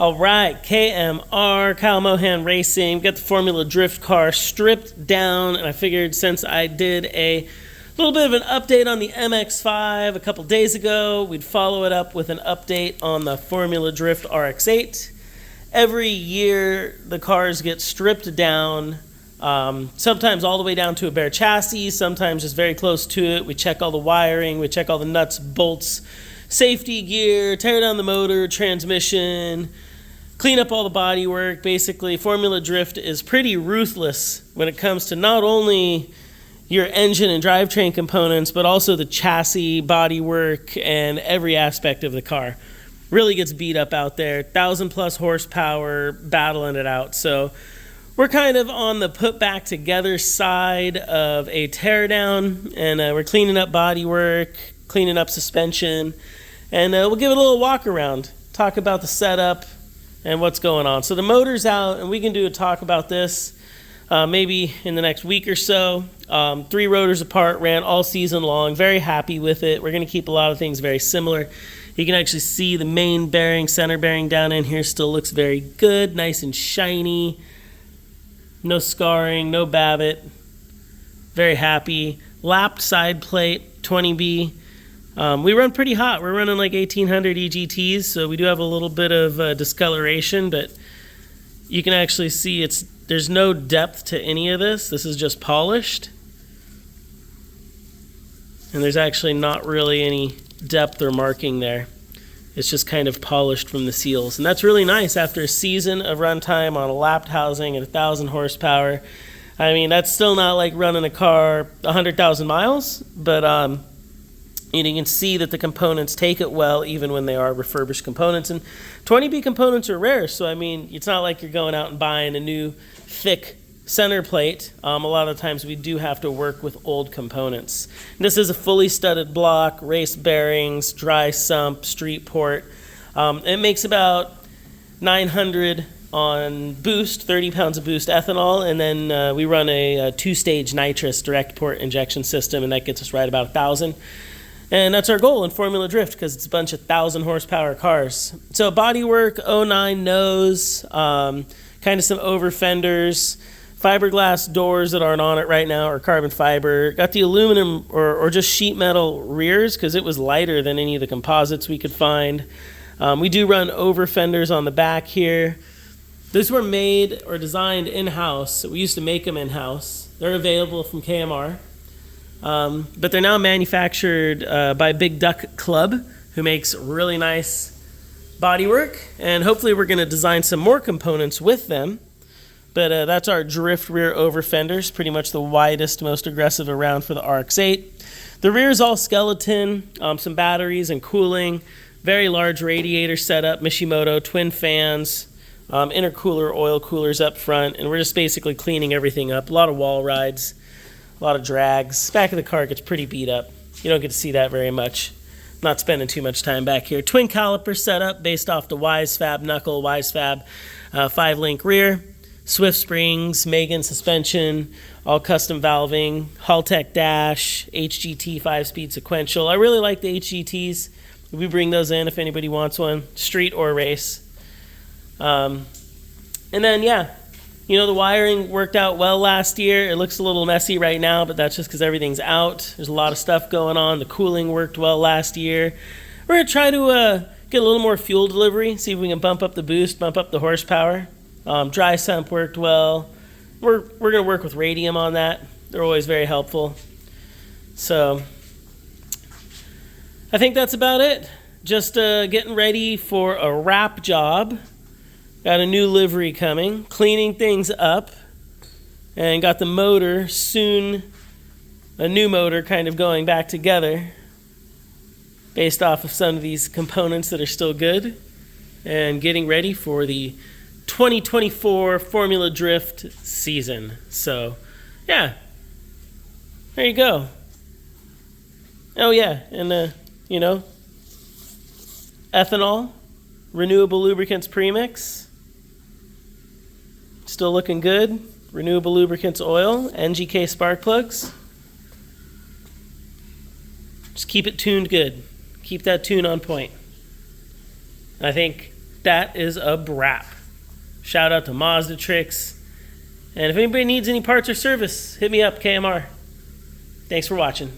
All right, KMR, Kyle Mohan Racing. Got the Formula Drift car stripped down, and I figured since I did a little bit of an update on the MX5 a couple days ago, we'd follow it up with an update on the Formula Drift RX8. Every year, the cars get stripped down, sometimes all the way down to a bare chassis, sometimes just very close to it. We check all the wiring, we check all the nuts, bolts, safety gear, tear down the motor, transmission, clean up all the body work. Basically, Formula Drift is pretty ruthless when it comes to not only your engine and drivetrain components, but also the chassis, body work, and every aspect of the car. Really gets beat up out there. 1,000+ horsepower, battling it out. So we're kind of on the put back together side of a teardown, and we're cleaning up body work, cleaning up suspension, and we'll give it a little walk around, talk about the setup and what's going on. So the motor's out, and we can do a talk about this maybe in the next week or so. 3 rotors apart, ran all season long. Very happy with it. We're going to keep a lot of things very similar. You can actually see the main bearing, center bearing down in here still looks very good, nice and shiny. No scarring, no babbitt. Very happy. Lapped side plate, 20B. We run pretty hot. We're running like 1800 EGTs, so we do have a little bit of discoloration, but you can actually see there's no depth to any of this. This is just polished. And there's actually not really any depth or marking there. It's just kind of polished from the seals. And that's really nice after a season of runtime on a lapped housing at 1,000 horsepower. I mean, that's still not like running a car 100,000 miles, but you can see that the components take it well even when they are refurbished components. And 20B components are rare, so I mean, it's not like you're going out and buying a new thick center plate. A lot of times we do have to work with old components. And this is a fully studded block, race bearings, dry sump, street port. It makes about 900 on boost, 30 pounds of boost ethanol, and then we run a 2-stage nitrous direct port injection system, and that gets us right about 1,000. And that's our goal in Formula Drift because it's a bunch of 1,000 horsepower cars. So bodywork, 09 nose, kind of some over fenders, fiberglass doors that aren't on it right now, or carbon fiber. Got the aluminum or just sheet metal rears because it was lighter than any of the composites we could find. We do run over fenders on the back here. Those were made or designed in-house. We used to make them in-house. They're available from KMR. But they're now manufactured by Big Duck Club, who makes really nice bodywork. And hopefully we're going to design some more components with them. But that's our drift rear over fenders, pretty much the widest, most aggressive around for the RX8. The rear is all skeleton, some batteries and cooling, very large radiator setup, Mishimoto, twin fans, intercooler, oil coolers up front, and we're just basically cleaning everything up. A lot of wall rides, a lot of drags. Back of the car gets pretty beat up. You don't get to see that very much. Not spending too much time back here. Twin caliper setup based off the WiseFab knuckle, WiseFab 5-link rear. Swift springs, Megan suspension, all custom valving, Haltech dash, HGT 5-speed sequential. I really like the HGTs. We bring those in if anybody wants one, street or race. And then, yeah, the wiring worked out well last year. It looks a little messy right now, but that's just because everything's out. There's a lot of stuff going on. The cooling worked well last year. We're going to try to get a little more fuel delivery, see if we can bump up the boost, bump up the horsepower. Dry sump worked well. We're going to work with radium on that. They're always very helpful. So I think that's about it. Just getting ready for a wrap job. Got a new livery coming, cleaning things up, and got the motor soon, a new motor kind of going back together based off of some of these components that are still good, and getting ready for the 2024 Formula Drift season. So, yeah, there you go. Oh, yeah, and, ethanol, renewable lubricants premix, still looking good. Renewable lubricants oil, NGK spark plugs. Just keep it tuned good. Keep that tune on point. And I think that is a wrap. Shout out to Mazda Tricks. And if anybody needs any parts or service, hit me up, KMR. Thanks for watching.